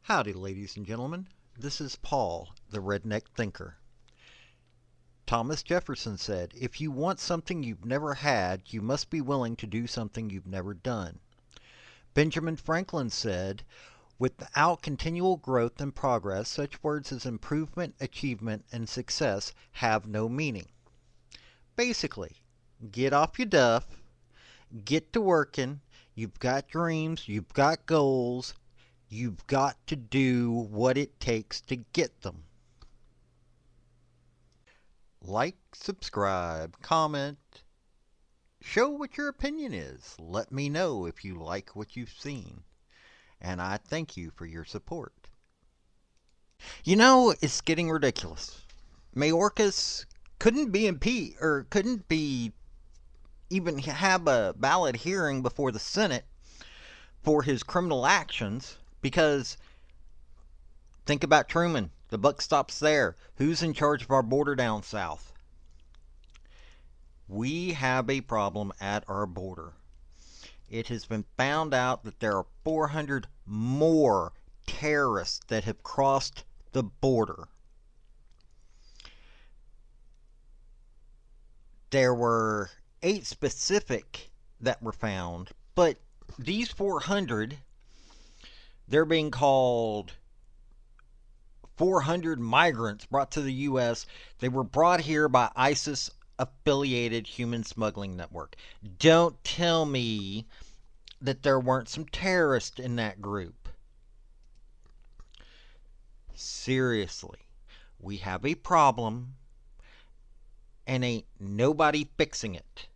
Howdy, ladies and gentlemen. This is Paul, the Redneck Thinker. Thomas Jefferson said, "If you want something you've never had, you must be willing to do something you've never done." Benjamin Franklin said, "Without continual growth and progress, such words as improvement, achievement, and success have no meaning." Basically, get off your duff, get to working, you've got dreams, you've got goals, you've got to do what it takes to get them. Like, subscribe, comment, show what your opinion is. Let me know if you like what you've seen. And I thank you for your support. You know, it's getting ridiculous. Mayorkas couldn't be impeached, or couldn't be even have a valid hearing before the Senate for his criminal actions. Because, think about Truman. The buck stops there. Who's in charge of our border down south? We have a problem at our border. It has been found out that there are 400 more terrorists that have crossed the border. There were 8 specific that were found, but these 400... they're being called 400 migrants brought to the U.S. They were brought here by ISIS-affiliated human smuggling network. Don't tell me that there weren't some terrorists in that group. Seriously, we have a problem, and ain't nobody fixing it.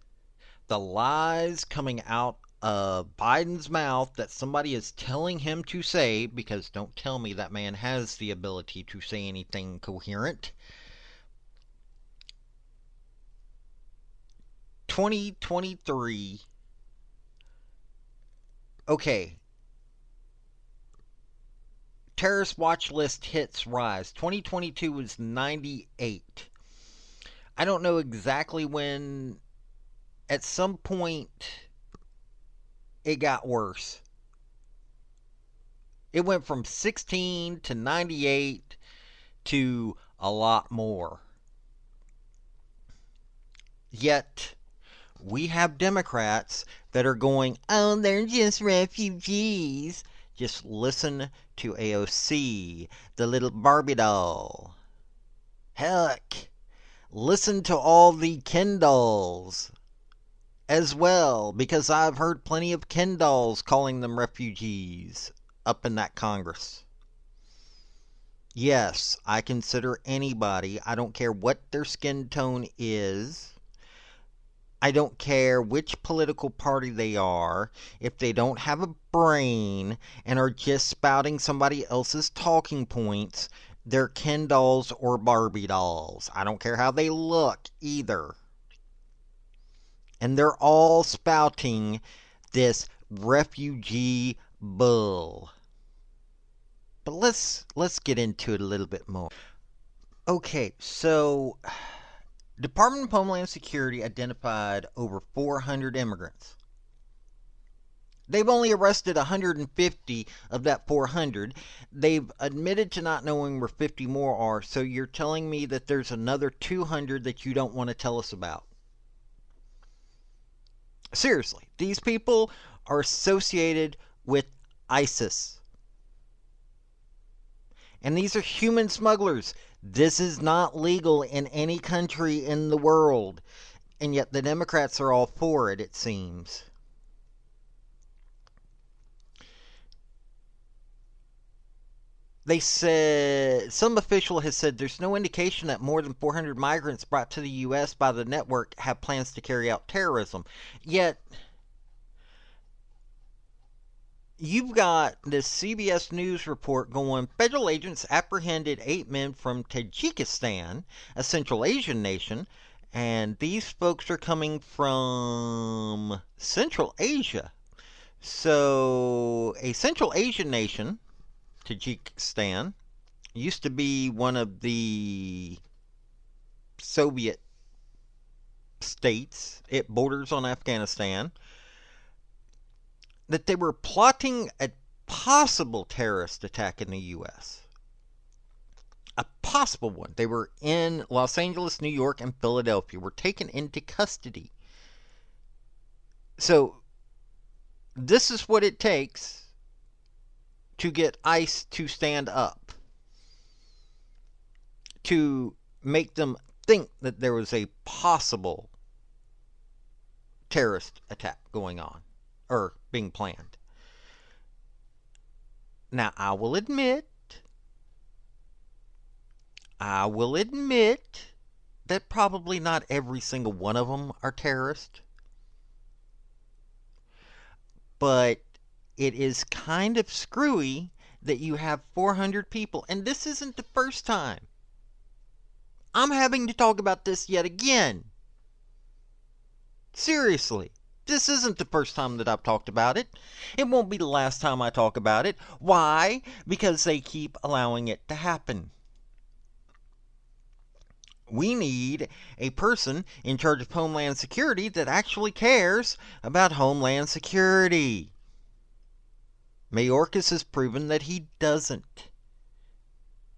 The lies coming out of Biden's mouth that somebody is telling him to say, because don't tell me that man has the ability to say anything coherent. 2023. Okay. Terrorist watch list hits rise. 2022 was 98. I don't know exactly when. At some point it got worse. It went from 16 to 98 to a lot more. Yet, we have Democrats that are going, "Oh, they're just refugees." Just listen to AOC, the little Barbie doll. Heck, listen to all the Ken dolls as well, because I've heard plenty of Ken dolls calling them refugees up in that Congress. Yes, I consider anybody, I don't care what their skin tone is, I don't care which political party they are, if they don't have a brain and are just spouting somebody else's talking points, they're Ken dolls or Barbie dolls. I don't care how they look either. And they're all spouting this refugee bull. But let's get into it a little bit more. Okay, so Department of Homeland Security identified over 400 immigrants. They've only arrested 150 of that 400. They've admitted to not knowing where 50 more are, so you're telling me that there's another 200 that you don't want to tell us about. Seriously, these people are associated with ISIS. And these are human smugglers. This is not legal in any country in the world. And yet the Democrats are all for it, it seems. They said, some official has said there's no indication that more than 400 migrants brought to the U.S. by the network have plans to carry out terrorism. Yet, you've got this CBS News report going, federal agents apprehended 8 men from Tajikistan, a Central Asian nation, and these folks are coming from Central Asia. So, a Central Asian nation, Tajikistan, used to be one of the Soviet states. It borders on Afghanistan. That they were plotting a possible terrorist attack in the U.S. A possible one. They were in Los Angeles, New York, and Philadelphia. Were taken into custody. So, this is what it takes to get ICE to stand up. To make them think that there was a possible terrorist attack going on. Or being planned. Now, I will admit that probably not every single one of them are terrorists. But it is kind of screwy that you have 400 people, and this isn't the first time. I'm having to talk about this yet again. Seriously, this isn't the first time that I've talked about it. It won't be the last time I talk about it. Why? Because they keep allowing it to happen. We need a person in charge of Homeland Security that actually cares about Homeland Security. Mayorkas has proven that he doesn't.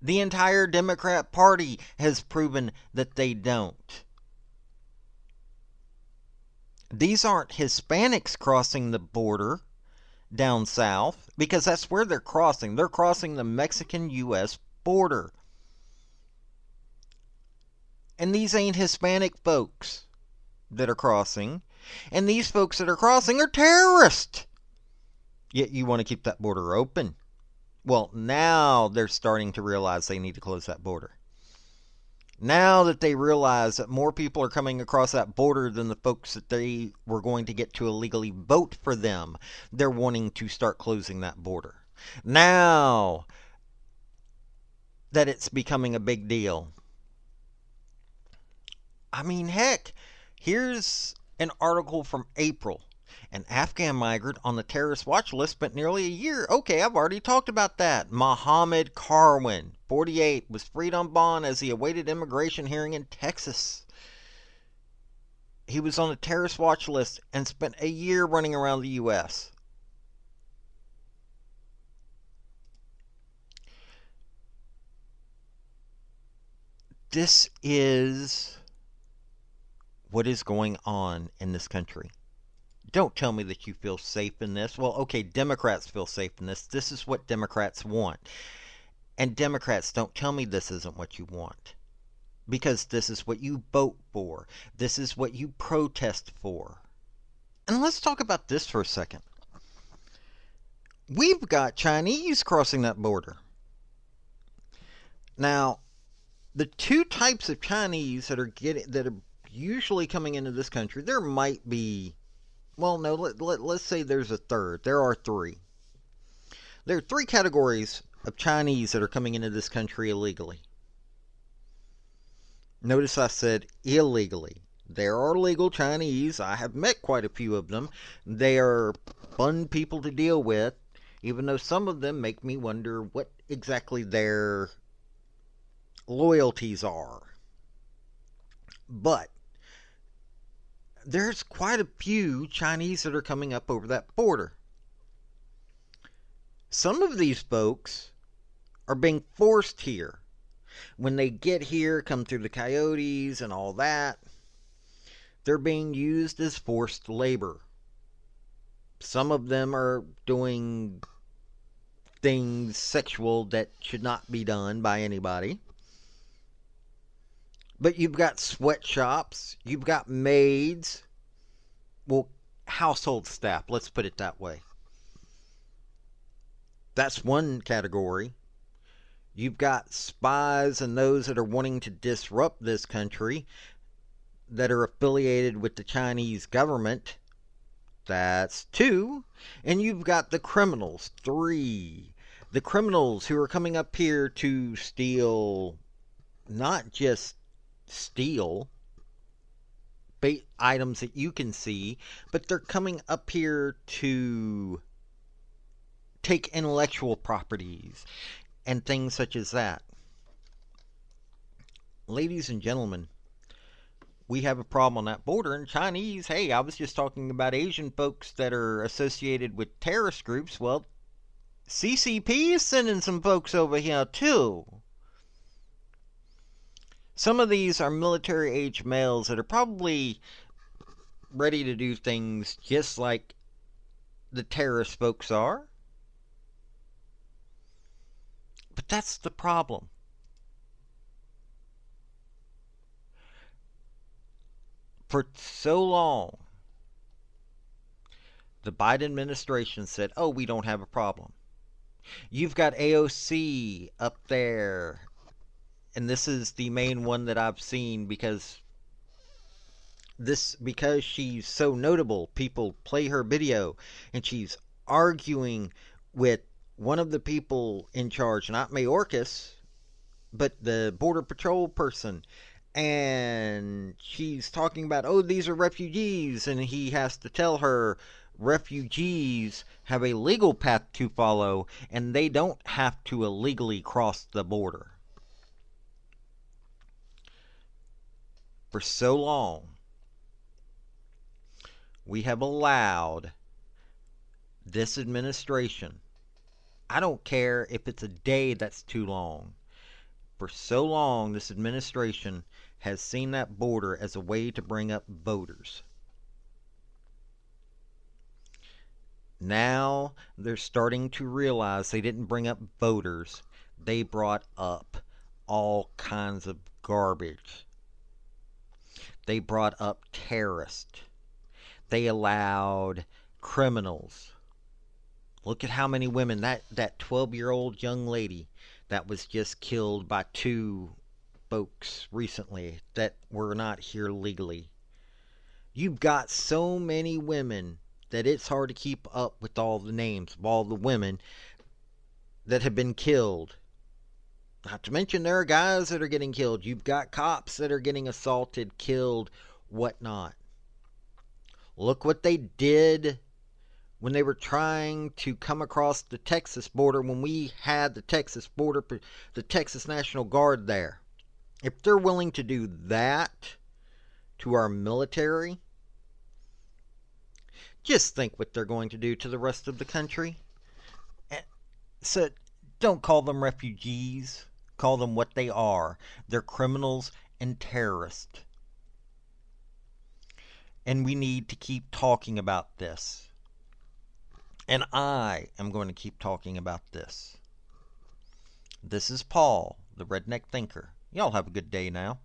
The entire Democrat Party has proven that they don't. These aren't Hispanics crossing the border down south, because that's where they're crossing. They're crossing the Mexican-U.S. border. And these ain't Hispanic folks that are crossing. And these folks that are crossing are terrorists. Yet you want to keep that border open. Well, now they're starting to realize they need to close that border. Now that they realize that more people are coming across that border than the folks that they were going to get to illegally vote for them, they're wanting to start closing that border. Now that it's becoming a big deal. I mean, heck, here's an article from April. An Afghan migrant on the terrorist watch list spent nearly a year. Okay, I've already talked about that. Mohammed Karwan, 48, was freed on bond as he awaited immigration hearing in Texas. He was on the terrorist watch list and spent a year running around the U.S. This is what is going on in this country. Don't tell me that you feel safe in this. Well, okay, Democrats feel safe in this. This is what Democrats want. And Democrats, don't tell me this isn't what you want. Because this is what you vote for. This is what you protest for. And let's talk about this for a second. We've got Chinese crossing that border. Now, the two types of Chinese that are usually coming into this country, there might be, well, no, let's say there's a third. There are three. There are three categories of Chinese that are coming into this country illegally. Notice I said illegally. There are legal Chinese. I have met quite a few of them. They are fun people to deal with, even though some of them make me wonder what exactly their loyalties are. But there's quite a few Chinese that are coming up over that border. Some of these folks are being forced here. When they get here, come through the coyotes and all that, they're being used as forced labor. Some of them are doing things sexual that should not be done by anybody. But you've got sweatshops, you've got maids, well, household staff, let's put it that way. That's one category. You've got spies and those that are wanting to disrupt this country that are affiliated with the Chinese government. That's two. And you've got the criminals, three. The criminals who are coming up here to steal, not just steal items that you can see, but they're coming up here to take intellectual properties and things such as that. Ladies and gentlemen, we have a problem on that border. And Chinese, hey, I was just talking about Asian folks that are associated with terrorist groups. Well, CCP is sending some folks over here too. Some of these are military age males that are probably ready to do things just like the terrorist folks are. But that's the problem. For so long, the Biden administration said, oh, we don't have a problem. You've got AOC up there, and this is the main one that I've seen because she's so notable. People play her video, and she's arguing with one of the people in charge, not Mayorkas, but the Border Patrol person. And she's talking about, oh, these are refugees, and he has to tell her refugees have a legal path to follow, and they don't have to illegally cross the border. For so long, we have allowed this administration, I don't care if it's a day that's too long, for so long this administration has seen that border as a way to bring up voters. Now they're starting to realize they didn't bring up voters. They brought up all kinds of garbage. They brought up terrorists. They allowed criminals. Look at how many women, that 12-year-old young lady that was just killed by two folks recently that were not here legally. You've got so many women that it's hard to keep up with all the names of all the women that have been killed. Not to mention there are guys that are getting killed. You've got cops that are getting assaulted, killed, whatnot. Look what they did when they were trying to come across the Texas border, when we had the Texas border, the Texas National Guard there. If they're willing to do that to our military, just think what they're going to do to the rest of the country. So don't call them refugees. Call them what they are. They're criminals and terrorists. And we need to keep talking about this. And I am going to keep talking about this. This is Paul, the Redneck Thinker. Y'all have a good day now.